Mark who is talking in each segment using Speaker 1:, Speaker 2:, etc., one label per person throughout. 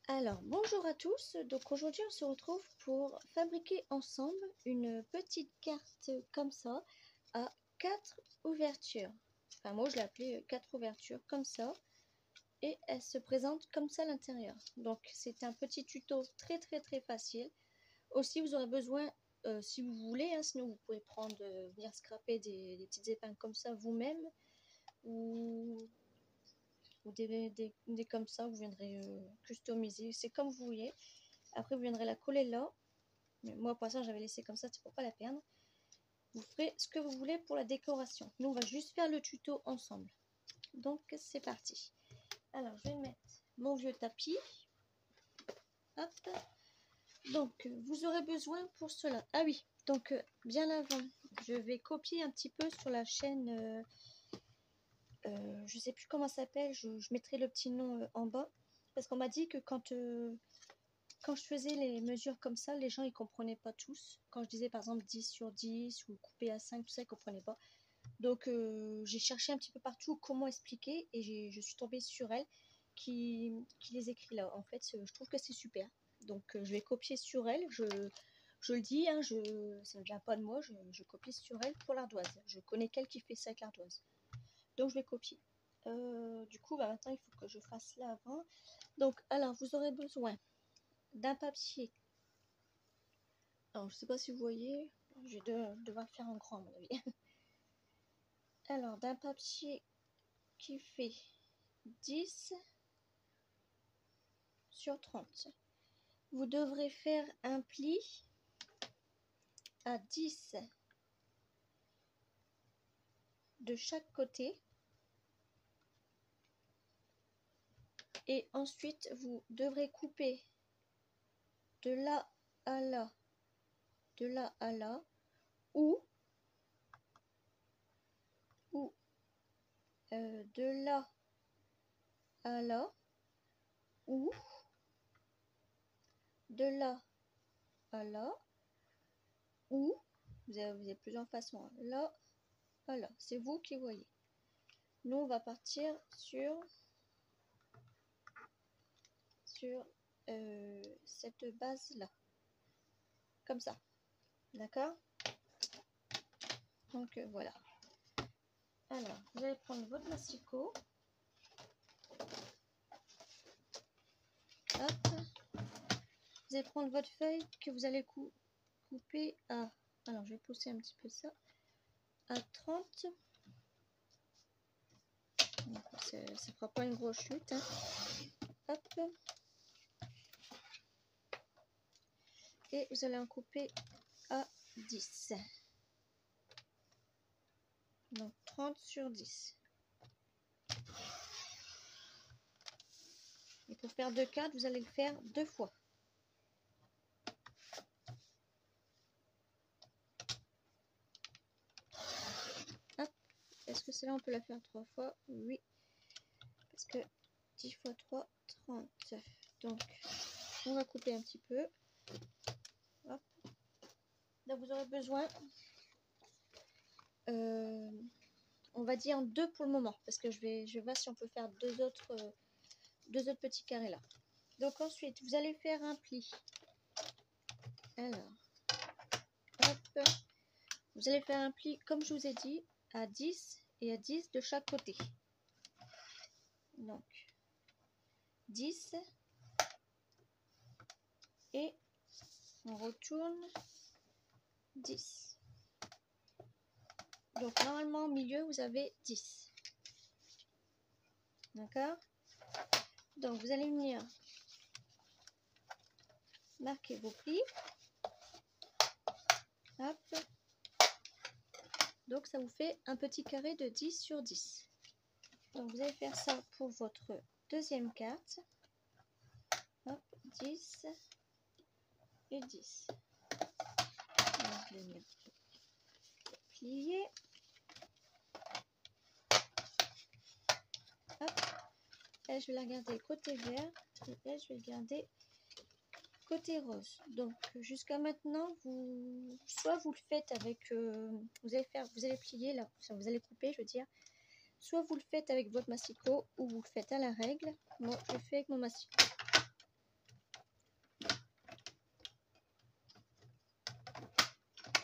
Speaker 1: Alors, bonjour à tous, donc aujourd'hui on se retrouve pour fabriquer ensemble une petite carte comme ça à 4 ouvertures. Enfin moi je l'ai appelée 4 ouvertures comme ça et elle se présente comme ça à l'intérieur. Donc c'est un petit tuto très facile. Aussi vous aurez besoin, si vous voulez, hein, sinon vous pouvez prendre, venir scraper des petites épingles comme ça vous-même ou des comme ça, vous viendrez customiser, c'est comme vous voulez. Après vous viendrez la coller là, mais moi pour ça j'avais laissé comme ça, c'est pour pas la perdre. Vous ferez ce que vous voulez pour la décoration. Nous on va juste faire le tuto ensemble. Donc c'est parti. Alors je vais mettre mon vieux tapis. Hop. Donc vous aurez besoin pour cela. Ah oui, donc bien avant, je vais copier un petit peu sur la chaîne. Je sais plus comment ça s'appelle, je mettrai le petit nom en bas. Parce qu'on m'a dit que quand je faisais les mesures comme ça, les gens ils comprenaient pas tous. Quand je disais par exemple 10 sur 10 ou coupé à 5, tout ça, ils comprenaient pas. Donc j'ai cherché un petit peu partout comment expliquer et je suis tombée sur elle qui les écrit là. En fait, je trouve que c'est super. Donc je vais copier sur elle. Je le dis, hein, ça ne vient pas de moi, je copie sur elle pour l'ardoise. Je connais quelqu'un qui fait ça avec l'ardoise. Donc je vais copier. Du coup, bah, maintenant il faut que je fasse là avant. Donc, alors vous aurez besoin d'un papier. Alors, je sais pas si vous voyez, je vais devoir faire en grand à mon avis. Alors, d'un papier qui fait 10 sur 30. Vous devrez faire un pli à 10 de chaque côté. Et ensuite, vous devrez couper de là à là, de là à là, ou de là à là, ou de là à là, ou vous avez plusieurs façons, hein. Là à là, c'est vous qui voyez. Nous on va partir sur cette base là, comme ça, d'accord. Donc voilà. Alors vous allez prendre votre massicot. Hop. Vous allez prendre votre feuille que vous allez couper à, alors je vais pousser un petit peu ça, à 30. Ça ne fera pas une grosse chute, hein. Hop. Et vous allez en couper à 10. Donc 30 sur 10. Et pour faire 2 cartes, vous allez le faire 2 fois. Hop. Est-ce que celle-là, on peut la faire 3 fois? Oui. Parce que 10 fois 3, 30. Donc, on va couper un petit peu. Hop. Donc, vous aurez besoin, on va dire 2 pour le moment. Parce que je vais voir si on peut faire deux autres petits carrés là. Donc, ensuite, vous allez faire un pli. Alors, hop. Vous allez faire un pli, comme je vous ai dit, à 10 et à 10 de chaque côté. Donc, 10 et on retourne 10. Donc, normalement, au milieu, vous avez 10. D'accord? Donc, vous allez venir marquer vos plis. Hop. Donc, ça vous fait un petit carré de 10 sur 10. Donc, vous allez faire ça pour votre deuxième carte. Hop, 10 et 10. Donc, je vais venir plier. Hop. elle, je vais la garder côté vert. Et elle, je vais le garder côté rose. Donc, jusqu'à maintenant, soit vous le faites avec... vous allez plier là, enfin, vous allez couper, je veux dire. Soit vous le faites avec votre masticot, ou vous le faites à la règle. Moi, je le fais avec mon masticot.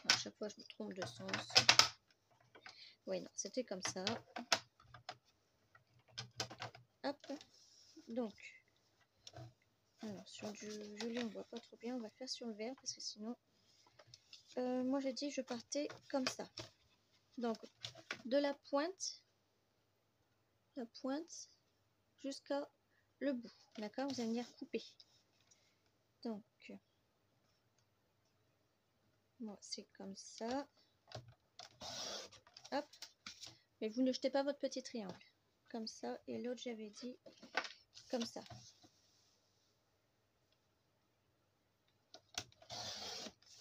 Speaker 1: À chaque fois, je me trompe de sens. Oui, non, c'était comme ça. Hop. Donc, alors, sur du joli, on voit pas trop bien. On va le faire sur le vert parce que sinon... moi, j'ai dit je partais comme ça. Donc, de la pointe jusqu'à le bout. D'accord? Vous allez venir couper. Donc, moi, c'est comme ça. Hop. Mais vous ne jetez pas votre petit triangle. Comme ça. Et l'autre, j'avais dit comme ça.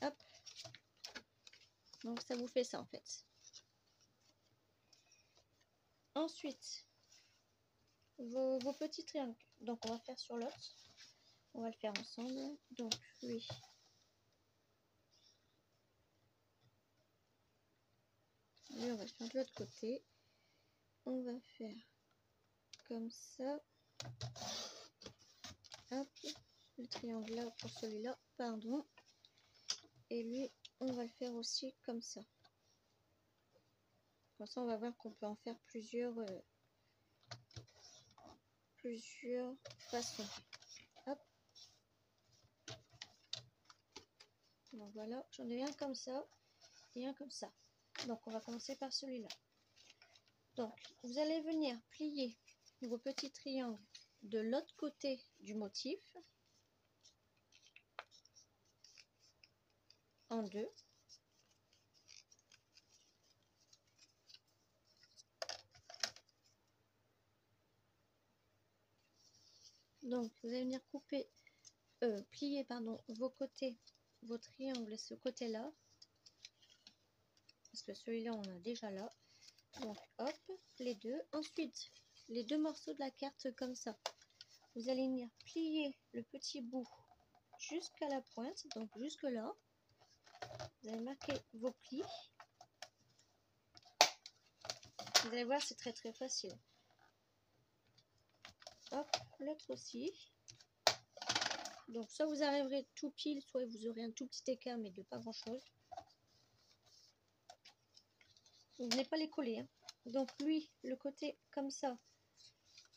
Speaker 1: Hop. Donc, ça vous fait ça, en fait. Ensuite, vos petits triangles. Donc, on va faire sur l'autre. On va le faire ensemble. Donc, lui. Lui, on va le faire de l'autre côté. On va faire comme ça. Hop. Le triangle là pour celui-là. Pardon. Et lui, on va le faire aussi comme ça. Comme ça, on va voir qu'on peut en faire plusieurs façons. Hop. Donc voilà, j'en ai un comme ça et un comme ça. Donc on va commencer par celui-là. Donc vous allez venir plier vos petits triangles de l'autre côté du motif en deux. Donc vous allez venir couper, plier pardon, vos côtés, vos triangles, ce côté-là. Parce que celui-là on a déjà là. Donc hop, les deux. Ensuite, les deux morceaux de la carte comme ça. Vous allez venir plier le petit bout jusqu'à la pointe, donc jusque là. Vous allez marquer vos plis. Vous allez voir, c'est très très facile. Hop, l'autre aussi. Donc soit vous arriverez tout pile, soit vous aurez un tout petit écart, mais de pas grand chose. Vous n'allez pas les coller. Hein. Donc lui, le côté comme ça,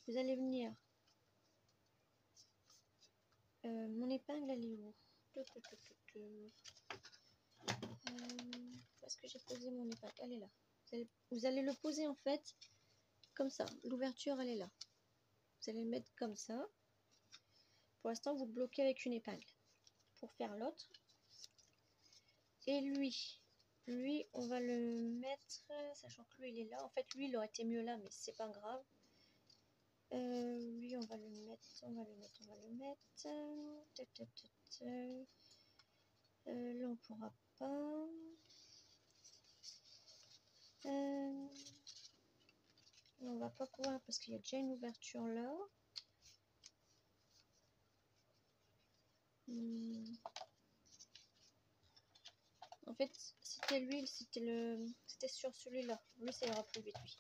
Speaker 1: vous allez venir. Mon épingle, elle est où? Où est-ce que j'ai posé mon épingle? Elle est là. Vous allez le poser en fait comme ça. L'ouverture, elle est là. Vous allez le mettre comme ça. Pour l'instant, vous le bloquez avec une épingle. Pour faire l'autre. Et lui, on va le mettre, sachant que lui, il est là. En fait, lui, il aurait été mieux là, mais c'est pas grave. Lui, on va le mettre. Là, on pourra pas. On va pas pouvoir parce qu'il y a déjà une ouverture là. En fait, c'était l'huile, c'était sur celui-là. Lui, ça ira plus vite, lui.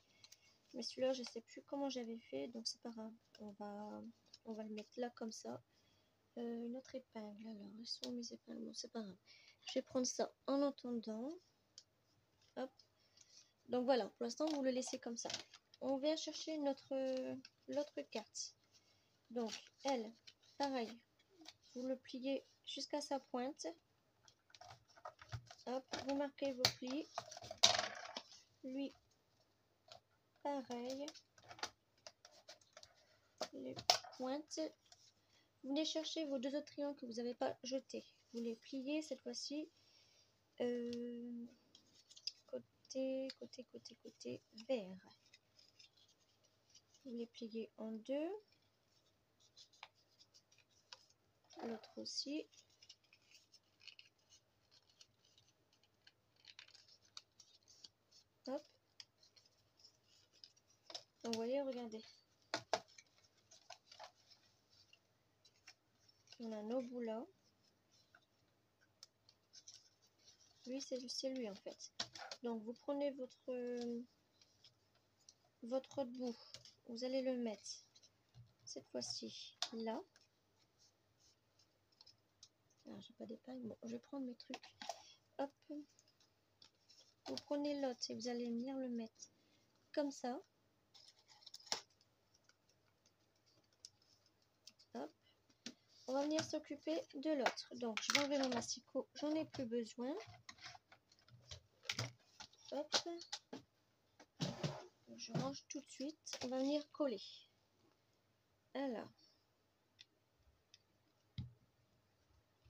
Speaker 1: Mais celui-là, je sais plus comment j'avais fait, donc c'est pas grave. On va le mettre là comme ça. Une autre épingle. Alors, elles sont mes épingles. Bon, c'est pas grave. Je vais prendre ça en entendant. Hop. Donc voilà, pour l'instant, vous le laissez comme ça. On vient chercher l'autre carte. Donc, elle, pareil. Vous le pliez jusqu'à sa pointe. Hop, vous marquez vos plis. Lui, pareil. Les pointes. Vous venez chercher vos deux autres triangles que vous n'avez pas jetés. Vous les pliez cette fois-ci. Côté vert. Vous les pliez en deux. L'autre aussi. Hop. Donc, vous voyez, regardez. On a nos bouts là. Lui, c'est lui en fait. Donc, vous prenez votre autre bout. Vous allez le mettre cette fois-ci là. Alors, j'ai pas d'épingle. Bon, je vais prendre mes trucs. Hop. Vous prenez l'autre et vous allez venir le mettre comme ça. Hop. On va venir s'occuper de l'autre. Donc, je vais enlever mon masticot. J'en ai plus besoin. Hop. Je range tout de suite. On va venir coller. Alors.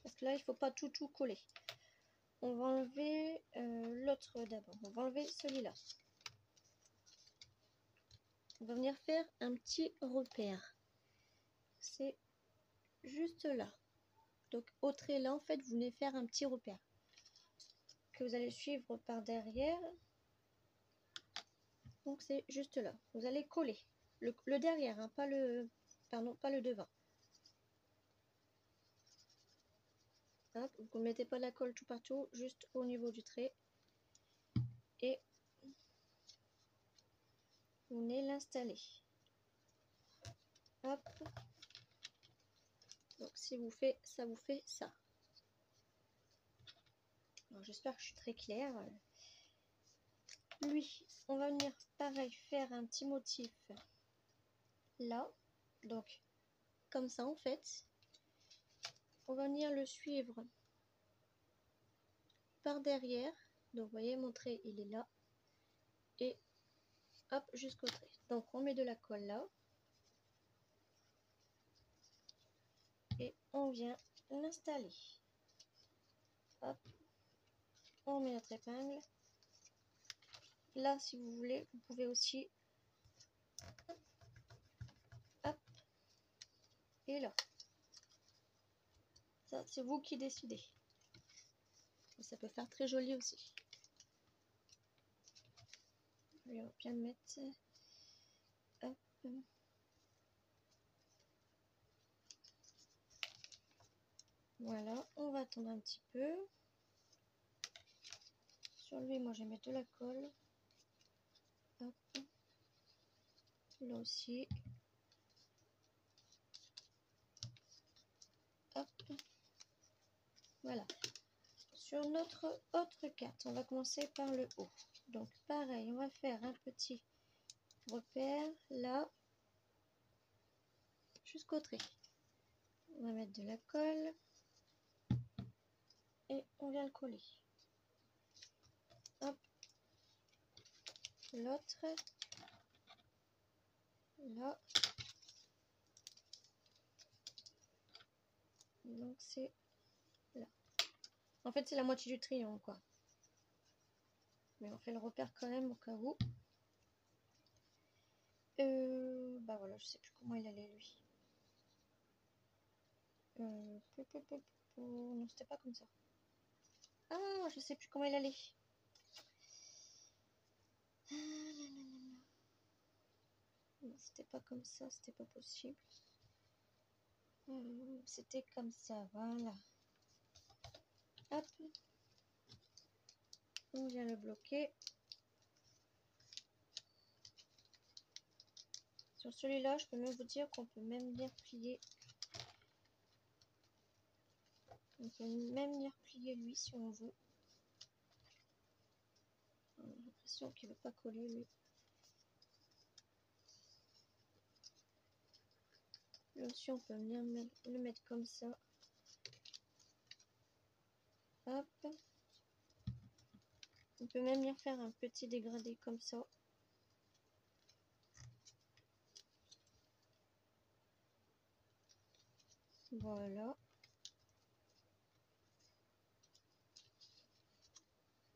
Speaker 1: Parce que là, il ne faut pas tout coller. On va enlever l'autre d'abord. On va enlever celui-là. On va venir faire un petit repère. C'est juste là. Donc au trait là, en fait, vous venez faire un petit repère que vous allez suivre par derrière. Donc c'est juste là. Vous allez coller le derrière, hein, pas le devant. Hop, vous ne mettez pas la colle tout partout, juste au niveau du trait. Et vous venez l'installer. Hop. Donc si vous faites ça, vous fait ça. J'espère que je suis très claire. Lui, on va venir pareil faire un petit motif là. Donc comme ça en fait. On va venir le suivre par derrière. Donc vous voyez mon trait il est là. Et hop jusqu'au trait. Donc on met de la colle là. Et on vient l'installer. Hop. On met notre épingle. Là si vous voulez, vous pouvez aussi. Hop. Et là. Ça c'est vous qui décidez. Ça peut faire très joli aussi. Je vais bien mettre. Hop. Voilà, on va attendre un petit peu. Sur lui, moi je vais mettre de la colle. Hop. Là aussi. Hop. Voilà. Sur notre autre carte, on va commencer par le haut. Donc pareil, on va faire un petit repère là jusqu'au trait. On va mettre de la colle et on vient le coller. Hop. L'autre là. Donc c'est là. En fait, c'est la moitié du triangle quoi. Mais on fait le repère quand même au cas où. Bah voilà, je sais plus comment il allait lui. Non, c'était pas comme ça. Ah, je sais plus comment il allait. Non, c'était pas comme ça, c'était pas possible. C'était comme ça, voilà. Hop. On vient le bloquer. Sur celui-là, je peux même vous dire qu'on peut même venir plier. On peut même venir plier lui si on veut. J'ai l'impression qu'il ne veut pas coller lui. Là aussi, on peut venir le mettre comme ça. Hop. On peut même venir faire un petit dégradé comme ça. Voilà.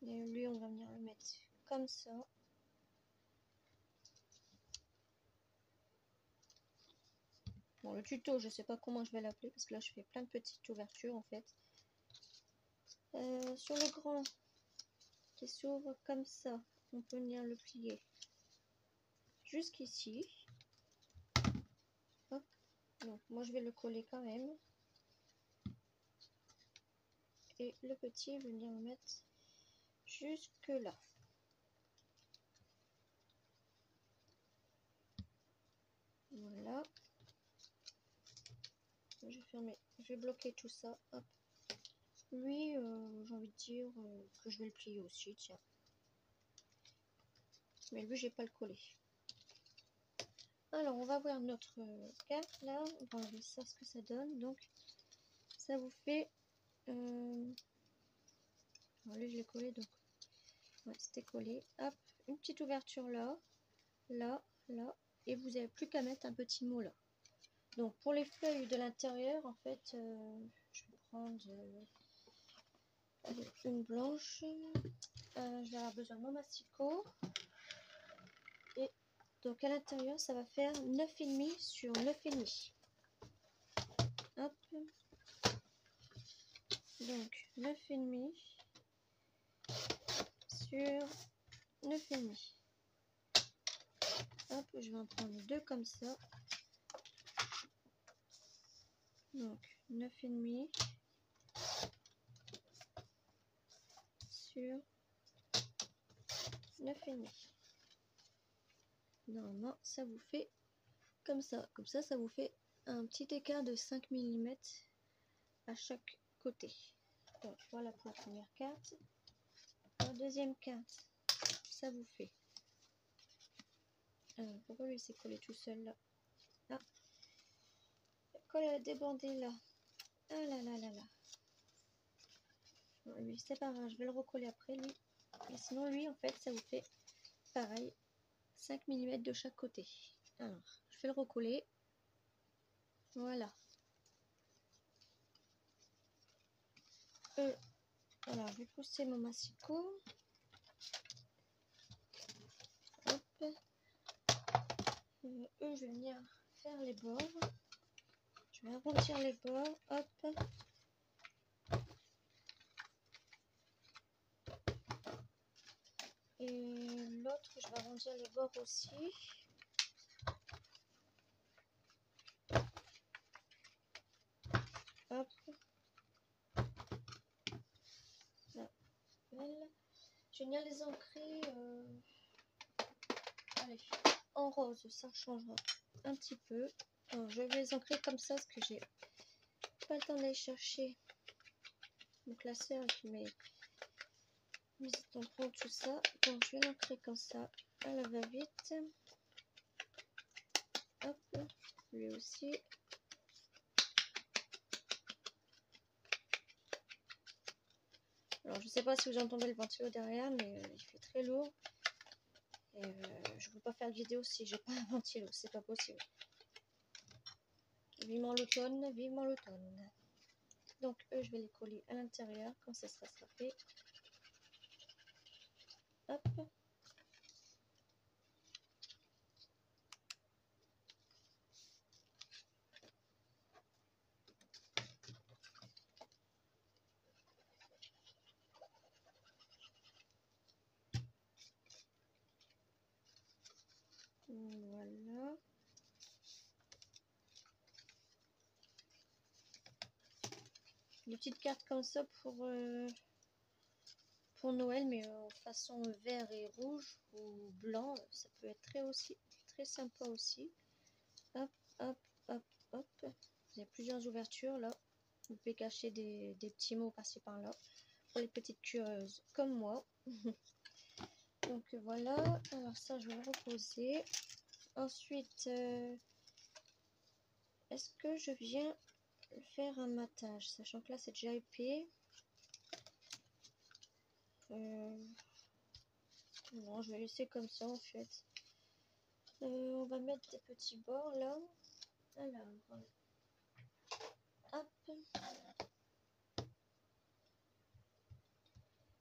Speaker 1: Et lui, on va venir le mettre comme ça. Bon, le tuto, je sais pas comment je vais l'appeler parce que là, je fais plein de petites ouvertures en fait. Sur le grand qui s'ouvre comme ça, on peut venir le plier jusqu'ici. Hop. Donc, moi, je vais le coller quand même. et le petit, je vais venir le mettre jusque là. Voilà. Je vais fermer, je vais bloquer tout ça. Hop. Lui, j'ai envie de dire que je vais le plier aussi, tiens. Mais lui, j'ai pas le coller. Alors, on va voir notre carte là. On va enlever ça, ce que ça donne. Donc, ça vous fait. Alors, lui, je l'ai collé, donc. Ouais, c'était collé. Hop, une petite ouverture là, là, là. Et vous n'avez plus qu'à mettre un petit mot là. Donc, pour les feuilles de l'intérieur, en fait, je vais prendre une blanche. Je vais avoir besoin de mon masticot. Et donc, à l'intérieur, ça va faire 9,5 sur 9,5. Hop. Donc 9,5 sur 9,5. Hop, je vais en prendre deux comme ça. Donc 9,5 sur 9,5. Normalement, ça vous fait comme ça. Comme ça, ça vous fait un petit écart de 5 mm à chaque côté. Donc, voilà pour la première carte. La deuxième carte, ça vous fait. Alors, pourquoi lui s'est collé tout seul là? Ah, la colle elle a débordé là. Ah là là là là. Bon, lui, c'est pas grave, je vais le recoller après lui. Et sinon, lui, en fait, ça vous fait pareil, 5 mm de chaque côté. Alors, je vais le recoller. Voilà. Alors, je vais pousser mon massicot. Hop. Je vais venir faire les bords. Je vais arrondir les bords. Hop. Et l'autre, je vais arrondir les bords aussi. Hop. Là. Je vais venir les ancrer. Allez, en rose, ça changera un petit peu. Alors, je vais les ancrer comme ça parce que j'ai pas le temps d'aller chercher mon classeur avec mes tampons, tout ça. Donc je vais l'ancrer comme ça à la va-vite. Hop, lui aussi. Alors je sais pas si vous entendez le ventilo derrière, mais il fait très lourd. Et je peux pas faire de vidéo si j'ai pas un ventilo, c'est pas possible. Vivement l'automne, vivement l'automne. Donc eux, je vais les coller à l'intérieur quand ça sera fait. Hop. Voilà. Des petites cartes comme ça pour Noël, mais en façon vert et rouge ou blanc, ça peut être très sympa aussi. Hop, hop, hop, hop. Il y a plusieurs ouvertures là. Vous pouvez cacher des petits mots par-ci par-là pour les petites curieuses comme moi. Donc voilà. Alors ça, je vais le reposer. Ensuite, est-ce que je viens faire un matage, sachant que là c'est déjà épais. Non, je vais laisser comme ça en fait. On va mettre des petits bords là. Alors, hop.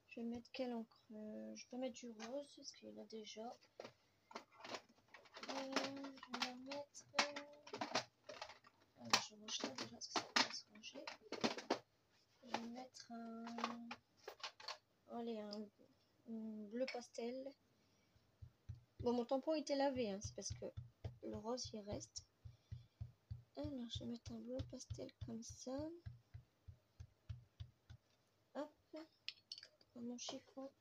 Speaker 1: Je vais mettre quelle encre? Je vais mettre du rose parce qu'il y en a déjà. Je vais mettre. Alors, je range ça déjà parce que ça va pas se ranger. Je vais mettre un. Allez, un bleu pastel. Bon, mon tampon était lavé, hein, c'est parce que le rose il reste. Alors, je vais mettre un bleu pastel comme ça. mon chiffon.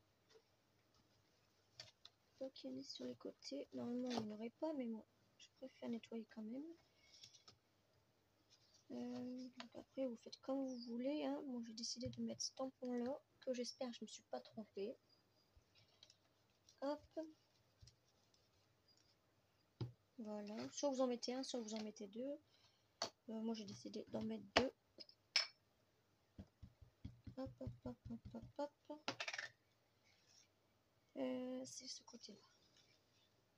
Speaker 1: Donc il y en a sur les côtés. Normalement il n'y en aurait pas, mais moi je préfère nettoyer quand même. Donc après vous faites comme vous voulez. Hein. Moi j'ai décidé de mettre ce tampon là, que j'espère que je ne me suis pas trompée. Hop. Voilà. Soit vous en mettez un, soit vous en mettez deux. Moi j'ai décidé d'en mettre deux. Hop, hop, hop, hop, hop, hop. C'est ce côté-là.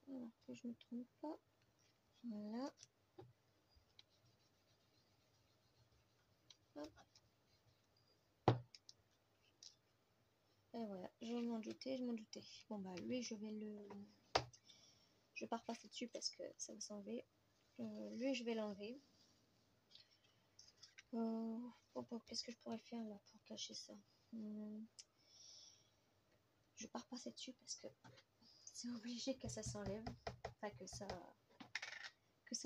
Speaker 1: Alors que je ne me trompe pas. Voilà. Hop. Et voilà, je m'en doutais, je m'en doutais. Bon bah lui, je vais pas repasser dessus parce que ça va s'enlever. Lui, je vais l'enlever. Qu'est-ce que je pourrais faire là pour cacher ça? Je vais pas repasser dessus parce que c'est obligé que ça s'enlève. Enfin que ça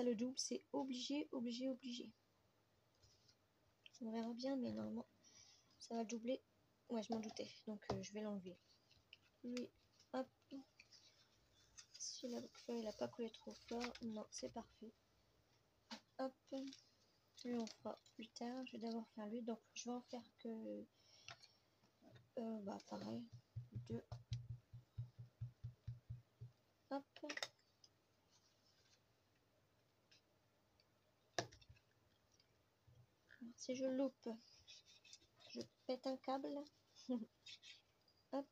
Speaker 1: le double, c'est obligé. On verra bien, mais normalement ça va doubler. Ouais, je m'en doutais, donc je vais l'enlever. Lui, hop. Si la feuille n'a pas collé trop fort, non, c'est parfait. Hop. Lui, on fera plus tard. Je vais d'abord faire lui, donc je vais en faire que bah pareil, deux. Hop. Alors, si je loupe, je pète un câble. Hop.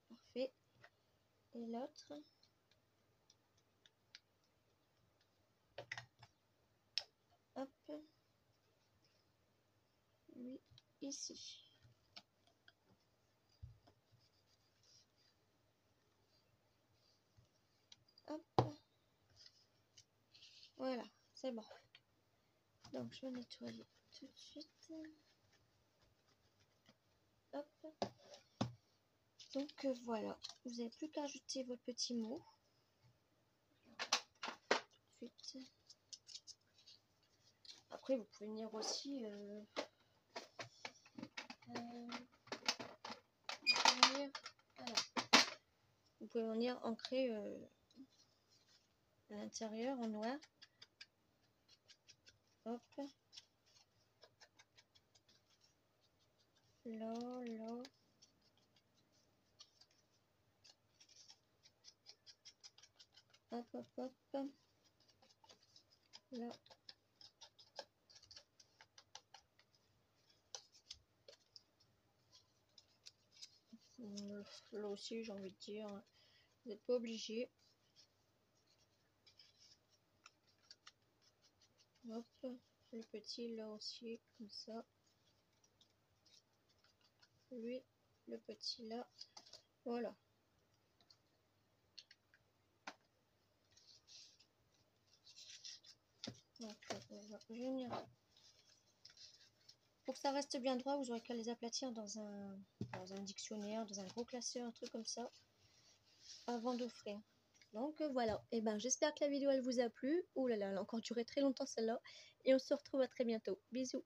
Speaker 1: Parfait. Et l'autre. Hop. Lui, ici. Hop. Voilà, c'est bon. Donc, je vais nettoyer tout de suite. Hop. Donc, voilà. Vous n'avez plus qu'à ajouter votre petit mot. Tout de suite. Après, vous pouvez venir aussi... vous pouvez venir ancrer à l'intérieur en noir. Hop. Là. Hop. Là. Là aussi, j'ai envie de dire, vous n'êtes pas obligé. Hop, le petit là aussi, comme ça. Lui, le petit là. Voilà. Donc, on va venir. Pour que ça reste bien droit, vous aurez qu'à les aplatir dans un dictionnaire, dans un gros classeur, un truc comme ça, avant d'offrir. Donc voilà, et ben j'espère que la vidéo elle vous a plu. Ouh là là, elle a encore duré très longtemps celle-là. Et on se retrouve à très bientôt. Bisous.